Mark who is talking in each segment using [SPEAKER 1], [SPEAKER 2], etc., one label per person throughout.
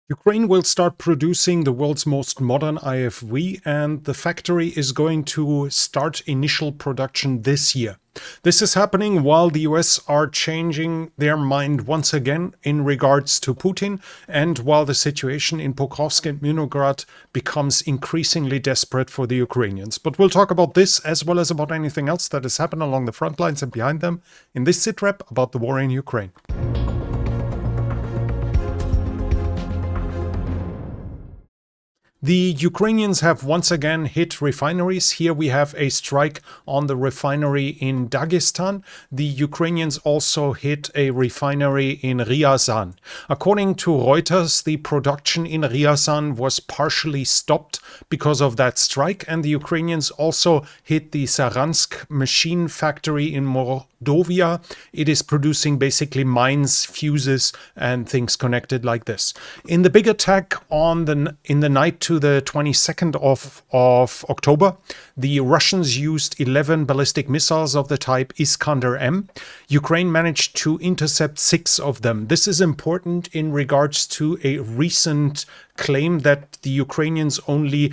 [SPEAKER 1] Ukraine will start producing the world's most modern IFV, and the factory is going to start initial production this year. This is happening while the US are changing their mind once again in regards to Putin, and while the situation in Pokrovsk and Minograd becomes increasingly desperate for the Ukrainians. But we'll talk about this as well as about anything else that has happened along the front lines and behind them in this sitrep about the war in Ukraine. The Ukrainians have once again hit refineries. Here we have a strike on the refinery in Dagestan. The Ukrainians also hit a refinery in Ryazan. According to Reuters, the production in Ryazan was partially stopped because of that strike, and the Ukrainians also hit the Saransk machine factory in Mordovia. It is producing basically mines, fuses, and things connected like this. In the big attack in the night to the 22nd of October, the Russians used 11 ballistic missiles of the type Iskander-M. Ukraine managed to intercept 6 of them. This is important in regards to a recent claim that the Ukrainians only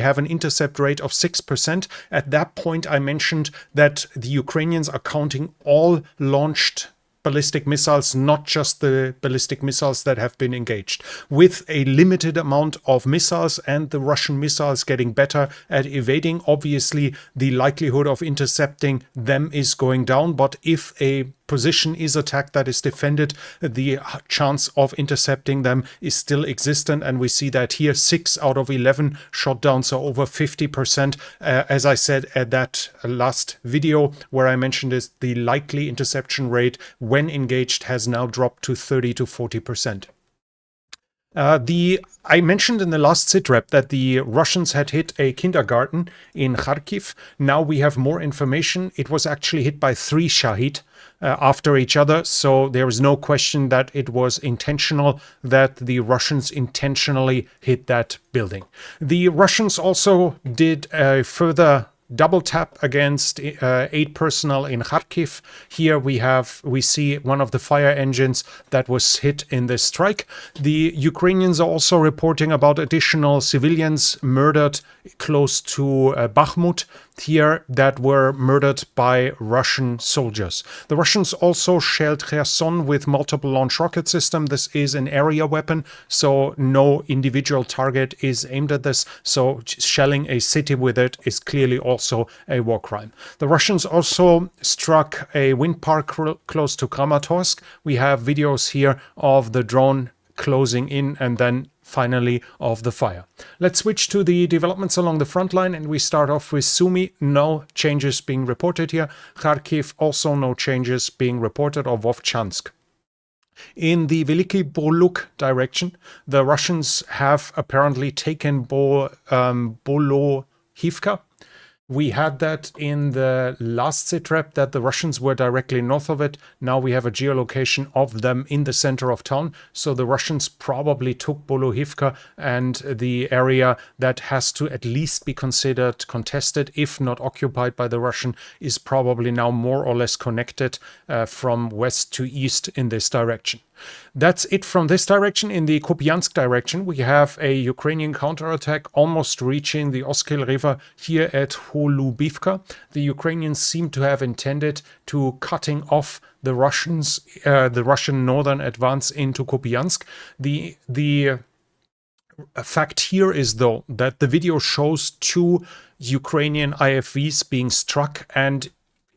[SPEAKER 1] have an intercept rate of 6%. At that point, I mentioned that the Ukrainians are counting all launched ballistic missiles, not just the ballistic missiles that have been engaged. With a limited amount of missiles and the Russian missiles getting better at evading, obviously the likelihood of intercepting them is going down. But if a position is attacked that is defended, the chance of intercepting them is still existent, and we see that here 6 out of 11 shot down, so over 50%. As I said at that last video where I mentioned this, the likely interception rate when engaged has now dropped to 30 to 40%. I mentioned in the last sitrep that the Russians had hit a kindergarten in Kharkiv. Now we have more information. It was actually hit by 3 Shahid after each other, so there is no question that it was intentional, that the Russians intentionally hit that building. The Russians also did a further double tap against 8 personnel in Kharkiv. Here we see one of the fire engines that was hit in this strike. The Ukrainians are also reporting about additional civilians murdered close to Bakhmut here that were murdered by Russian soldiers. The Russians also shelled Kherson with multiple launch rocket system. This is an area weapon, so no individual target is aimed at this. So shelling a city with it is clearly also a war crime. The Russians also struck a wind park close to Kramatorsk. We have videos here of the drone closing in and then finally of the fire. Let's switch to the developments along the front line, and we start off with Sumy. No changes being reported here. Kharkiv, also no changes being reported, or Vovchansk. In the Veliki Boluk direction, the Russians have apparently taken Bolohivka. We had that in the last sitrep that the Russians were directly north of it. Now we have a geolocation of them in the center of town. So the Russians probably took Bolohivka, and the area that has to at least be considered contested, if not occupied by the Russian, is probably now more or less connected from west to east in this direction. That's it from this direction. In the Kupiansk direction, we have a Ukrainian counterattack almost reaching the Oskil River here at Holubivka. The Ukrainians seem to have intended to cutting off the Russian northern advance into Kupiansk. The fact here is, though, that the video shows 2 Ukrainian IFVs being struck, and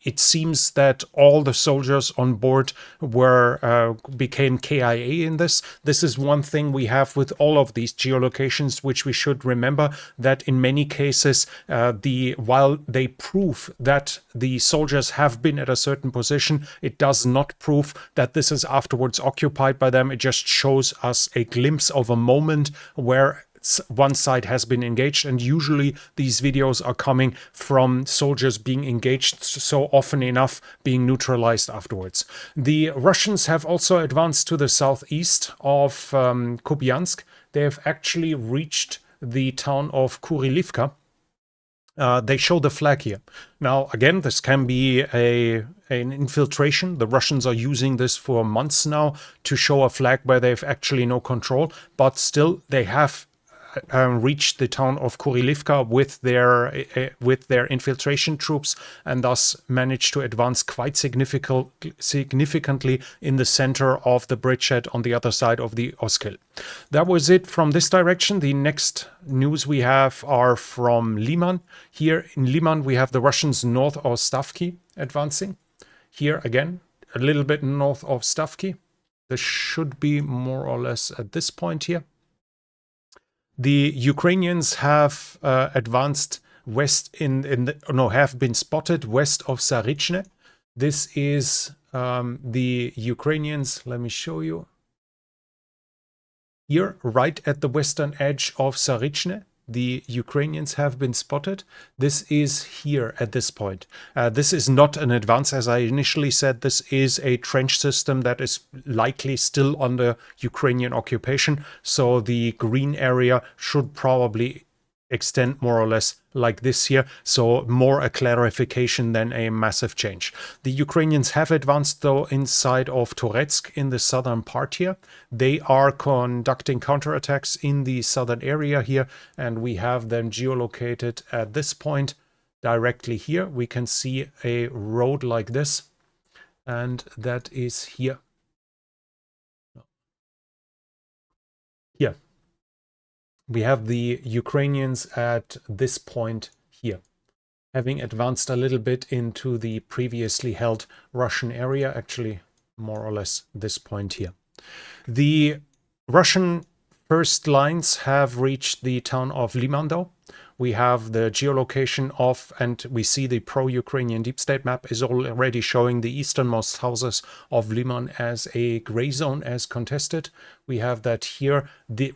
[SPEAKER 1] it seems that all the soldiers on board became KIA in this. This is one thing we have with all of these geolocations, which we should remember, that in many cases, while they prove that the soldiers have been at a certain position, it does not prove that this is afterwards occupied by them. It just shows us a glimpse of a moment where one side has been engaged, and usually these videos are coming from soldiers being engaged, so often enough being neutralized afterwards. The Russians have also advanced to the southeast of Kupiansk. They have actually reached the town of Kurilivka. They show the flag here. Now, again, this can be an infiltration. The Russians are using this for months now to show a flag where they've actually no control, but still they have reached the town of Kurilivka with their infiltration troops, and thus managed to advance quite significantly in the center of the bridgehead on the other side of the Oskil. That was it from this direction. The next news we have are from Leman. Here in Leman we have the Russians north of Stavki advancing. Here again a little bit north of Stavki. This should be more or less at this point here. The Ukrainians have advanced west have been spotted west of Saryczne. This is the Ukrainians, let me show you. Here, right at the western edge of Saryczne, the Ukrainians have been spotted. This is here at this point. This is not an advance, as I initially said. This is a trench system that is likely still under Ukrainian occupation. So the green area should probably extend more or less like this here. So more a clarification than a massive change. The Ukrainians have advanced though inside of Toretsk in the southern part here. They are conducting counterattacks in the southern area here, and we have them geolocated at this point directly here. We can see a road like this, and that is here. Here. We have the Ukrainians at this point here, having advanced a little bit into the previously held Russian area, actually more or less this point here. The Russian first lines have reached the town of Leman though. We have the geolocation of, and we see the pro-Ukrainian deep state map is already showing the easternmost houses of Leman as a gray zone as contested. We have that here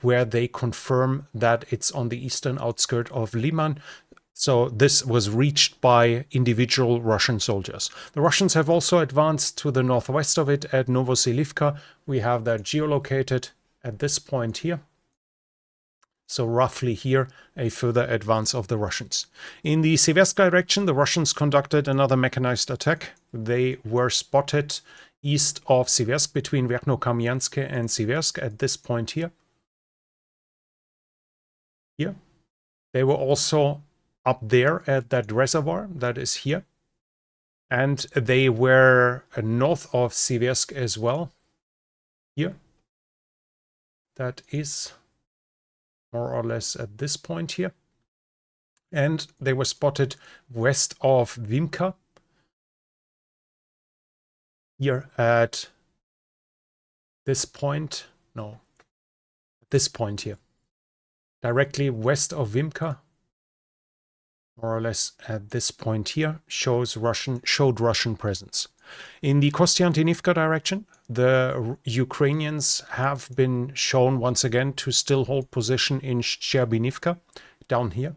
[SPEAKER 1] where they confirm that it's on the eastern outskirt of Leman. So this was reached by individual Russian soldiers. The Russians have also advanced to the northwest of it at Novoselivka. We have that geolocated at this point here. So roughly here, a further advance of the Russians. In the Seversk direction, the Russians conducted another mechanized attack. They were spotted east of Seversk, between Verkhnokamianske and Seversk at this point here. Here. They were also up there at that reservoir that is here. And they were north of Seversk as well. Here. That is more or less at this point here. And they were spotted west of Vimka. Here at this point, no, this point here. Directly west of Vimka, more or less at this point here, showed Russian presence. In the Kostiantynivka direction, the Ukrainians have been shown once again to still hold position in Shcherbinivka, down here.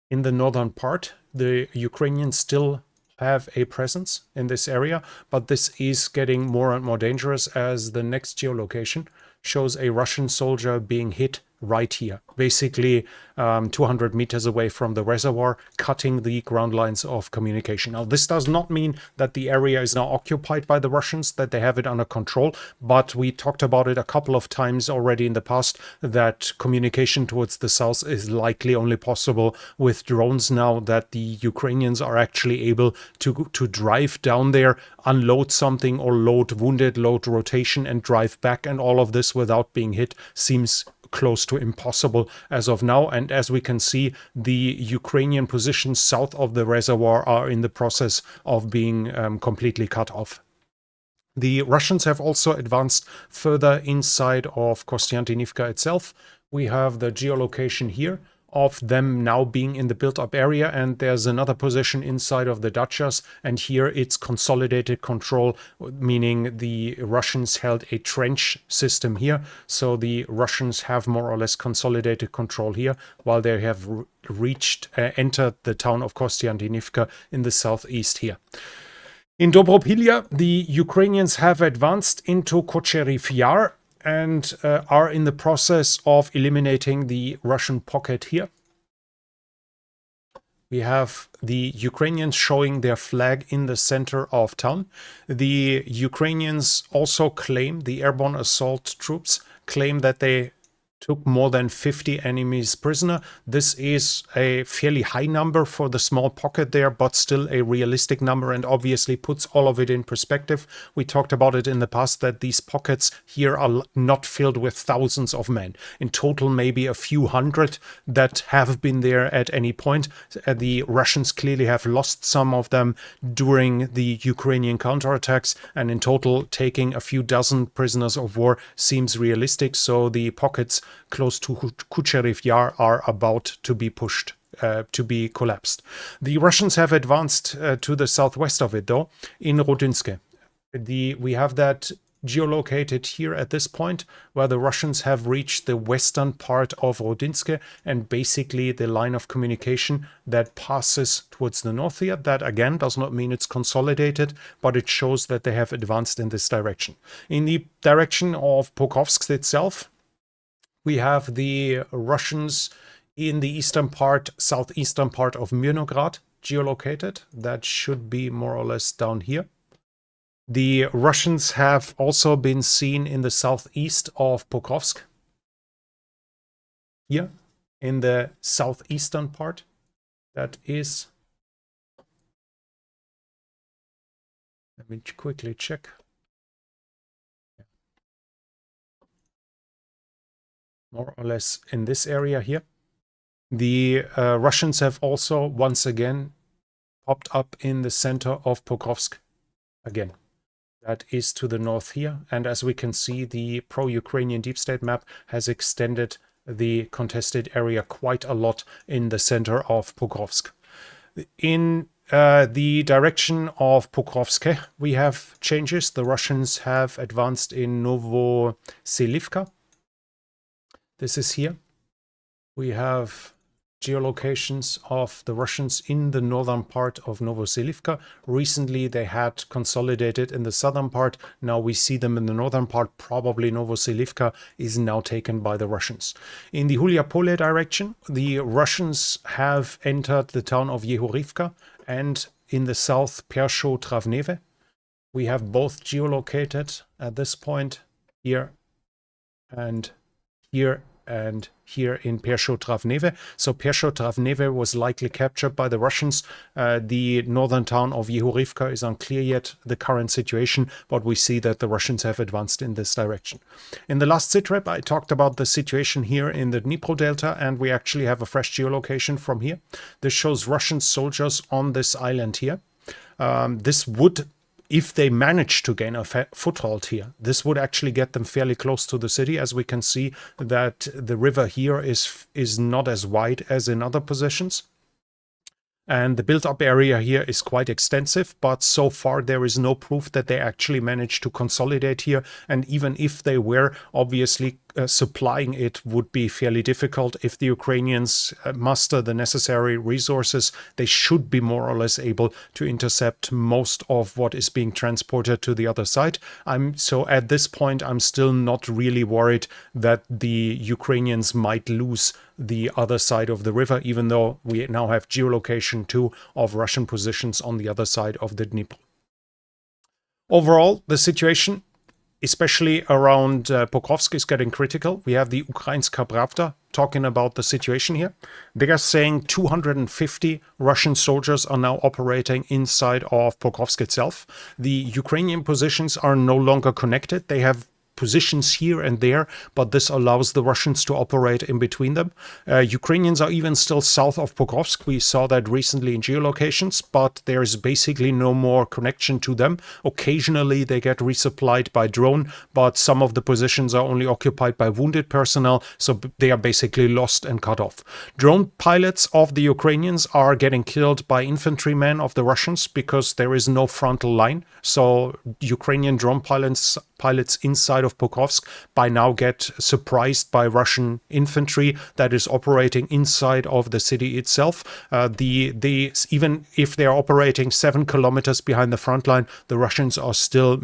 [SPEAKER 1] In the northern part, the Ukrainians still have a presence in this area, but this is getting more and more dangerous as the next geolocation shows a Russian soldier being hit right here, basically 200 meters away from the reservoir, cutting the ground lines of communication. Now, this does not mean that the area is now occupied by the Russians, that they have it under control, but we talked about it a couple of times already in the past, that communication towards the south is likely only possible with drones now, that the Ukrainians are actually able to drive down there, unload something or load wounded, load rotation and drive back, and all of this without being hit seems close to impossible as of now. And as we can see, the Ukrainian positions south of the reservoir are in the process of being completely cut off. The Russians have also advanced further inside of Kostiantynivka itself. We have the geolocation here of them now being in the built-up area, and there's another position inside of the dachas, and here it's consolidated control, meaning the Russians held a trench system here, so the Russians have more or less consolidated control here, while they have entered the town of Kostiantynivka in the southeast here. In Dobropilya, the Ukrainians have advanced into Kocherev Yar, and are in the process of eliminating the Russian pocket here. We have the Ukrainians showing their flag in the center of town. The Ukrainians also claim, the airborne assault troops claim that they took more than 50 enemies prisoner. This is a fairly high number for the small pocket there, but still a realistic number and obviously puts all of it in perspective. We talked about it in the past that these pockets here are not filled with thousands of men. In total, maybe a few hundred that have been there at any point. The Russians clearly have lost some of them during the Ukrainian counterattacks, and in total, taking a few dozen prisoners of war seems realistic. So the pockets close to Kucherev Yar are about to be pushed, to be collapsed. The Russians have advanced to the southwest of it, though, in Rodinske. We have that geolocated here at this point, where the Russians have reached the western part of Rodinske and basically the line of communication that passes towards the north here. That again does not mean it's consolidated, but it shows that they have advanced in this direction. In the direction of Pokrovsk itself, we have the Russians in the eastern part, southeastern part of Mirnograd geolocated. That should be more or less down here. The Russians have also been seen in the southeast of Pokrovsk. Here, in the southeastern part. That is... Let me quickly check. More or less in this area here. The Russians have also once again popped up in the center of Pokrovsk again. That is to the north here. And as we can see, the pro-Ukrainian deep state map has extended the contested area quite a lot in the center of Pokrovsk. In the direction of Pokrovsk, we have changes. The Russians have advanced in Novoselivka. This is here. We have geolocations of the Russians in the northern part of Novoselivka. Recently, they had consolidated in the southern part. Now we see them in the northern part. Probably Novoselivka is now taken by the Russians. In the Huliapole direction, the Russians have entered the town of Yehorivka, and in the south, Persho-Travneve. We have both geolocated at this point here and here and here in Persho-Travneve. So Persho-Travneve was likely captured by the Russians. The northern town of Yehorivka is unclear yet, the current situation, but we see that the Russians have advanced in this direction. In the last sitrep, I talked about the situation here in the Dnipro Delta, and we actually have a fresh geolocation from here. This shows Russian soldiers on this island here. This would, if they manage to gain a foothold here, this would actually get them fairly close to the city. As we can see that the river here is not as wide as in other positions. And the built-up area here is quite extensive, but so far there is no proof that they actually managed to consolidate here. And even if they were, obviously supplying it would be fairly difficult. If the Ukrainians muster the necessary resources, they should be more or less able to intercept most of what is being transported to the other side. So at this point, I'm still not really worried that the Ukrainians might lose the other side of the river, even though we now have geolocation too of Russian positions on the other side of the Dnipro. Overall, the situation, especially around Pokrovsk, is getting critical. We have the Ukrainska Pravda talking about the situation here. They are saying 250 Russian soldiers are now operating inside of Pokrovsk itself. The Ukrainian positions are no longer connected. They have positions here and there, but this allows the Russians to operate in between them. Ukrainians are even still south of Pokrovsk. We saw that recently in geolocations, but there is basically no more connection to them. Occasionally they get resupplied by drone, but some of the positions are only occupied by wounded personnel, so they are basically lost and cut off. Drone pilots of the Ukrainians are getting killed by infantrymen of the Russians because there is no frontal line. So Ukrainian drone pilots inside of
[SPEAKER 2] of Pokrovsk by now get surprised by Russian infantry that is operating inside of the city itself. Even if they are operating 7 kilometers behind the front line, the Russians are still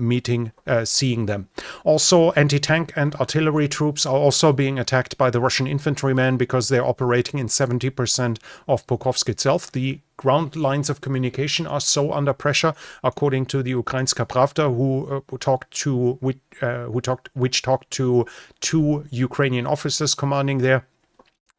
[SPEAKER 2] seeing them. Also, anti-tank and artillery troops are also being attacked by the Russian infantrymen because they're operating in 70% of Pokrovsk itself. The ground lines of communication are so under pressure, according to the Ukrainska Pravda, which talked to 2 Ukrainian officers commanding there.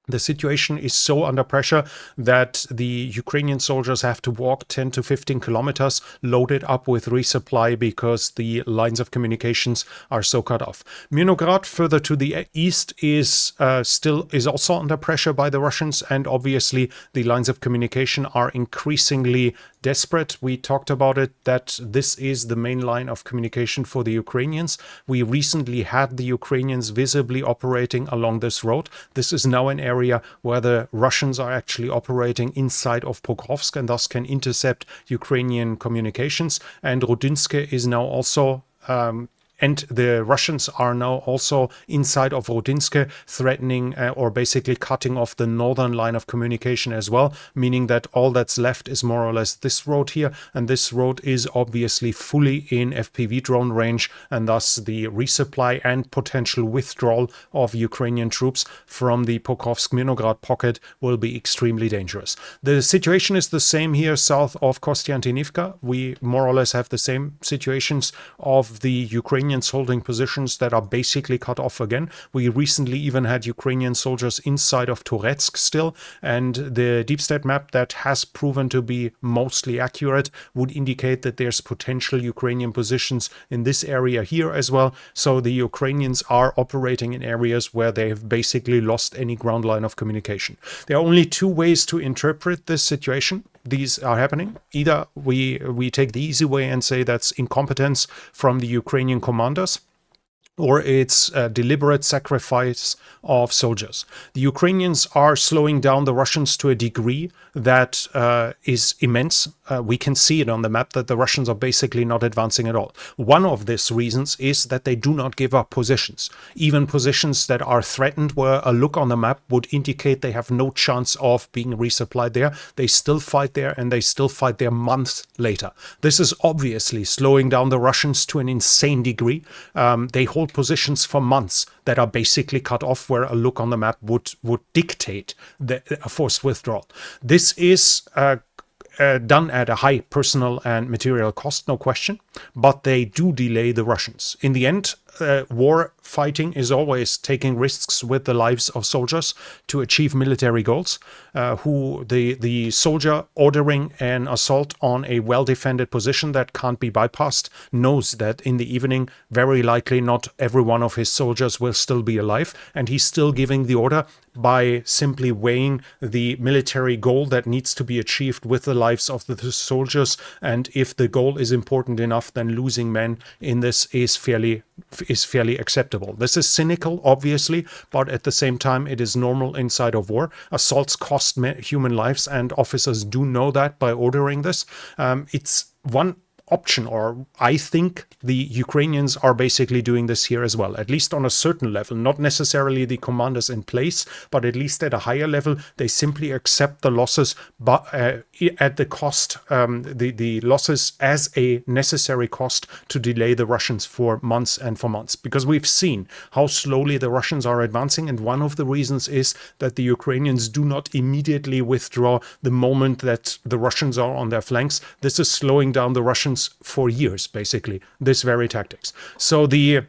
[SPEAKER 2] The situation is so under pressure that the Ukrainian soldiers have to walk 10 to 15 kilometers loaded up with resupply because the lines of communications are so cut off. Mynograd, further to the east, is also under pressure by the Russians, and obviously the lines of communication are increasingly desperate. We talked about it, that this is the main line of communication for the Ukrainians. We recently had the Ukrainians visibly operating along this road. This is now an area where the Russians are actually operating inside of Pokrovsk and thus can intercept Ukrainian communications. And Rodinske is now also and the Russians are now also inside of Rodinske, threatening or basically cutting off the northern line of communication as well, meaning that all that's left is more or less this road here, and this road is obviously fully in FPV drone range, and thus the resupply and potential withdrawal of Ukrainian troops from the Pokrovsk-Mynograd pocket will be extremely dangerous. The situation is the same here south of Kostiantynivka. We more or less have the same situations of the Ukrainians holding positions that are basically cut off again. We recently even had Ukrainian soldiers inside of Toretsk still, and the deep state map that has proven to be mostly accurate would indicate that there's potential Ukrainian positions in this area here as well. So the Ukrainians are operating in areas where they have basically lost any ground line of communication. There are only 2 ways to interpret this situation. These are happening. Either we take the easy way and say that's incompetence from the Ukrainian commanders, or it's a deliberate sacrifice of soldiers. The Ukrainians are slowing down the Russians to a degree that is immense. We can see it on the map that the Russians are basically not advancing at all. One of these reasons is that they do not give up positions. Even positions that are threatened, where a look on the map would indicate they have no chance of being resupplied there, they still fight there, and they still fight there months later. This is obviously slowing down the Russians to an insane degree. They hold positions for months that are basically cut off, where a look on the map would dictate a forced withdrawal. This is done at a high personal and material cost, no question, but they do delay the Russians. In the end, war fighting is always taking risks with the lives of soldiers to achieve military goals. The soldier ordering an assault on a well-defended position that can't be bypassed knows that in the evening, very likely not every one of his soldiers will still be alive, and he's still giving the order by simply weighing the military goal that needs to be achieved with the lives of the soldiers. And if the goal is important enough, then losing men in this is fairly acceptable. This is cynical, obviously, but at the same time, it is normal inside of war. Assaults cost human lives, and officers do know that by ordering this. It's one option, or I think the Ukrainians are basically doing this here as well, at least on a certain level, not necessarily the commanders in place, but at least at a higher level, they simply accept the losses, but at the cost, the losses as a necessary cost to delay the Russians for months and for months, because we've seen how slowly the Russians are advancing, and one of the reasons is that the Ukrainians do not immediately withdraw the moment that the Russians are on their flanks. This is slowing down the Russians for years, basically, this very tactics. So the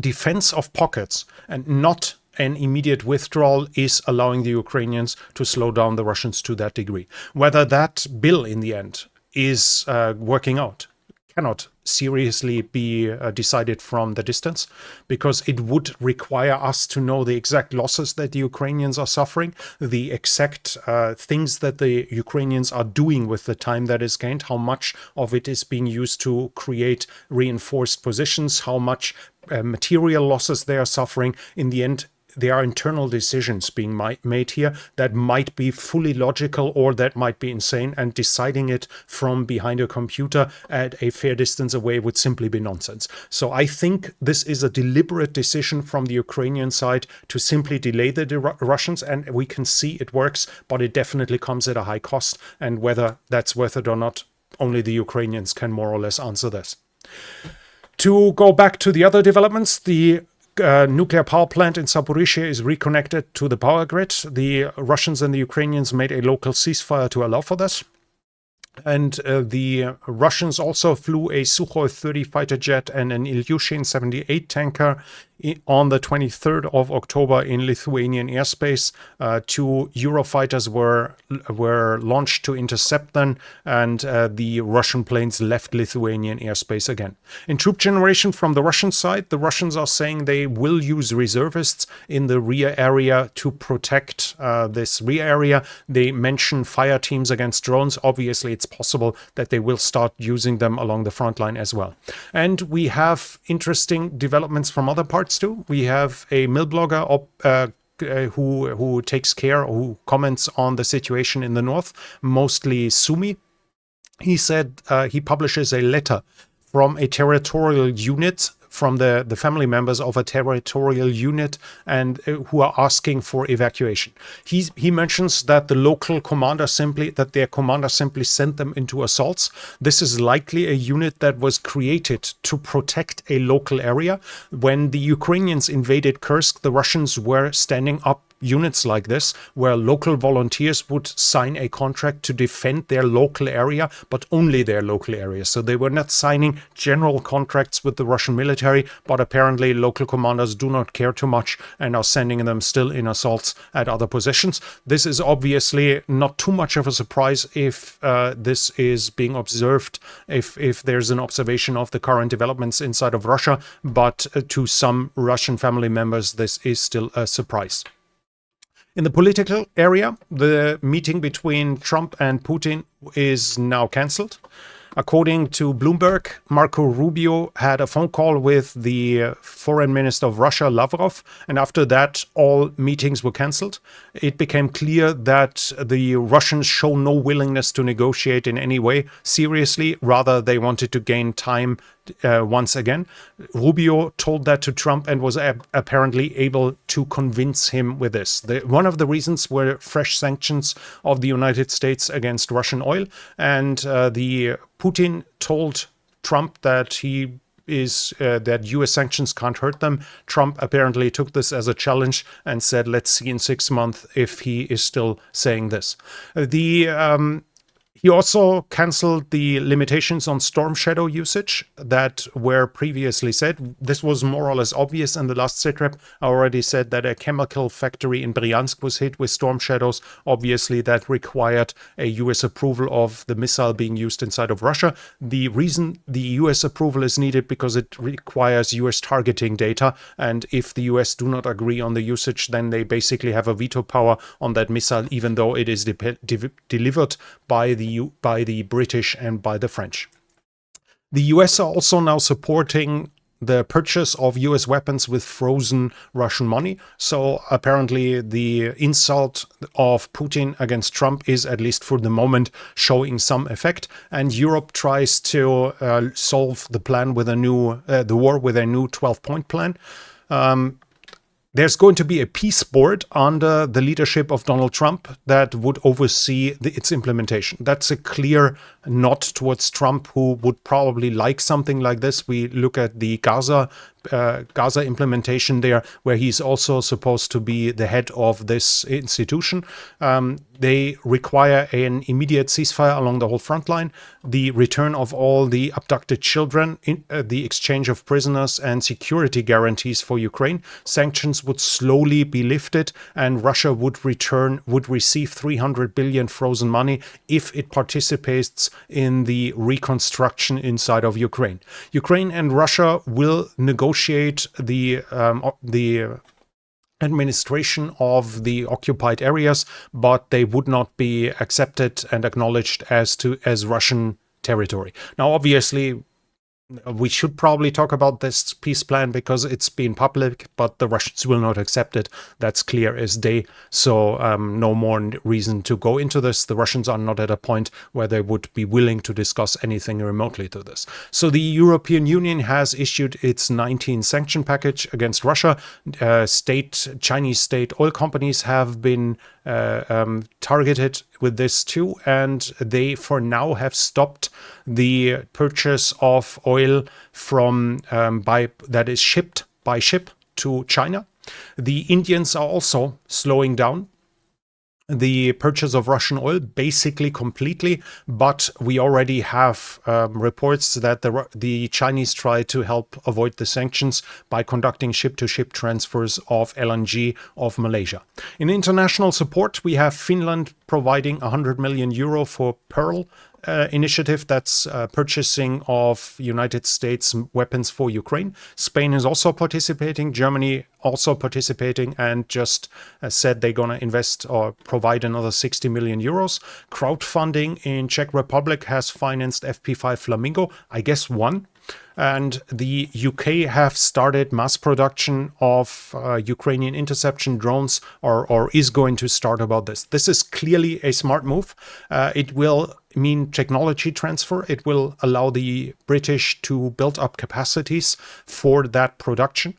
[SPEAKER 2] defense of pockets and not an immediate withdrawal is allowing the Ukrainians to slow down the Russians to that degree. Whether that bill in the end is working out cannot seriously be decided from the distance, because it would require us to know the exact losses that the Ukrainians are suffering, the exact things that the Ukrainians are doing with the time that is gained, how much of it is being used to create reinforced positions, how much material losses they are suffering. In the end, there are internal decisions being made here that might be fully logical or that might be insane, and deciding it from behind a computer at a fair distance away would simply be nonsense. So I think this is a deliberate decision from the Ukrainian side to simply delay the Russians, and we can see it works, but it definitely comes at a high cost, and whether that's worth it or not, only the Ukrainians can more or less answer this. To go back to the other developments, the nuclear power plant in Zaporizhzhia is reconnected to the power grid. The Russians and the Ukrainians made a local ceasefire to allow for this. And the Russians also flew a Sukhoi 30 fighter jet and an Ilyushin 78 tanker on the 23rd of October in Lithuanian airspace. Two Eurofighters were launched to intercept them, and the Russian planes left Lithuanian airspace again. In troop generation from the Russian side, the Russians are saying they will use reservists in the rear area to protect this rear area. They mention fire teams against drones. Obviously, it's possible that they will start using them along the front line as well. And we have interesting developments from other parts too. We have a mill blogger who takes care, who comments on the situation in the north, mostly Sumi. He said he publishes a letter from a territorial unit, from the family members of a territorial unit, and who are asking for evacuation. He mentions that their commander simply sent them into assaults. This is likely a unit that was created to protect a local area. When the Ukrainians invaded Kursk, the Russians were standing up units like this, where local volunteers would sign a contract to defend their local area, but only their local area. So they were not signing general contracts with the Russian military, but apparently local commanders do not care too much and are sending them still in assaults at other positions. This is obviously not too much of a surprise if this is being observed, if there's an observation of the current developments inside of Russia, but to some Russian family members, this is still a surprise. In the political area, the meeting between Trump and Putin is now cancelled. According to Bloomberg, Marco Rubio had a phone call with the foreign minister of Russia, Lavrov, and after that, all meetings were cancelled. It became clear that the Russians show no willingness to negotiate in any way seriously. Rather, they wanted to gain time once again. Rubio told that to Trump and was apparently able to convince him with this. One of the reasons were fresh sanctions of the United States against Russian oil, and the Putin told Trump that that US sanctions can't hurt them. Trump apparently took this as a challenge and said, let's see in 6 months if he is still saying this. He also cancelled the limitations on Storm Shadow usage that were previously said. This was more or less obvious in the last sitrep. I already said that a chemical factory in Bryansk was hit with Storm Shadows. Obviously, that required a US approval of the missile being used inside of Russia. The reason the US approval is needed because it requires US targeting data. And if the US do not agree on the usage, then they basically have a veto power on that missile, even though it is delivered by the British and by the French. The US are also now supporting the purchase of US weapons with frozen Russian money. So apparently the insult of Putin against Trump is, at least for the moment, showing some effect. And Europe tries to solve the plan with the war with a new 12-point plan. There's going to be a peace board under the leadership of Donald Trump that would oversee its implementation. That's a clear nod towards Trump, who would probably like something like this. We look at the Gaza implementation there, where he's also supposed to be the head of this institution. They require an immediate ceasefire along the whole front line, the return of all the abducted children, the exchange of prisoners, and security guarantees for Ukraine. Sanctions would slowly be lifted, and Russia would receive 300 billion frozen money if it participates in the reconstruction inside of Ukraine. Ukraine and Russia will negotiate the administration of the occupied areas, but they would not be accepted and acknowledged as Russian territory. Now, obviously, We should probably talk about this peace plan because it's been public, but the Russians will not accept it. That's clear as day. So no more reason to go into this. The Russians are not at a point where they would be willing to discuss anything remotely to this. So the European Union has issued its 19 sanction package against Russia. Chinese state oil companies have been targeted with this too, and they for now have stopped the purchase of oil from that is shipped by ship to China. The Indians are also slowing down the purchase of Russian oil basically completely, but we already have reports that the Chinese try to help avoid the sanctions by conducting ship-to-ship transfers of LNG of Malaysia. In international support, we have Finland providing 100 million euro for Pearl initiative, that's purchasing of United States weapons for Ukraine. Spain is also participating, Germany also participating, and just said they're going to invest or provide another 60 million euros. Crowdfunding in Czech Republic has financed FP5 Flamingo, I guess one. And the UK have started mass production of Ukrainian interception drones, or is going to start about this. This is clearly a smart move. It will mean technology transfer. It will allow the British to build up capacities for that production.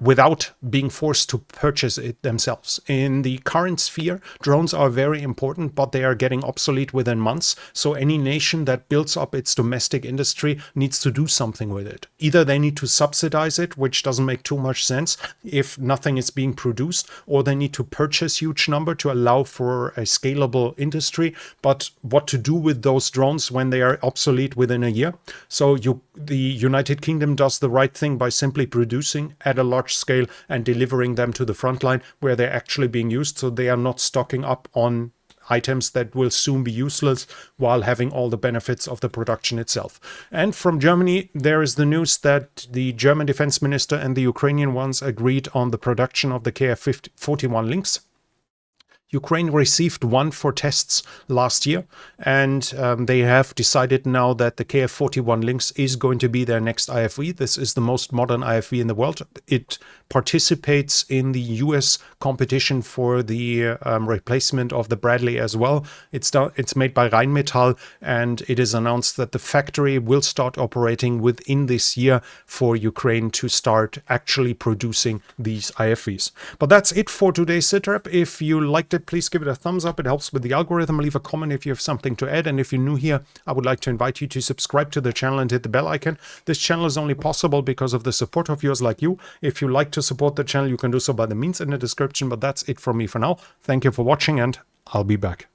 [SPEAKER 2] Without being forced to purchase it themselves. In the current sphere, drones are very important, but they are getting obsolete within months. So any nation that builds up its domestic industry needs to do something with it. Either they need to subsidize it, which doesn't make too much sense if nothing is being produced, or they need to purchase huge number to allow for a scalable industry. But what to do with those drones when they are obsolete within a year? So the United Kingdom does the right thing by simply producing at a large scale and delivering them to the front line where they're actually being used, so they are not stocking up on items that will soon be useless while having all the benefits of the production itself. And from Germany, there is the news that the German defense minister and the Ukrainian ones agreed on the production of the KF-41 Lynx. Ukraine received one for tests last year, and they have decided now that the KF-41 Lynx is going to be their next IFV. This is the most modern IFV in the world. It participates in the US competition for the replacement of the Bradley as well. It's made by Rheinmetall, and it is announced that the factory will start operating within this year for Ukraine to start actually producing these IFVs. But that's it for today's sitrep. If you liked it, please give it a thumbs up. It helps with the algorithm. Leave a comment if you have something to add. And if you're new here, I would like to invite you to subscribe to the channel and hit the bell icon. This channel is only possible because of the support of viewers like you. If you like to support the channel, you can do so by the means in the description. But that's it from me for now. Thank you for watching, and I'll be back.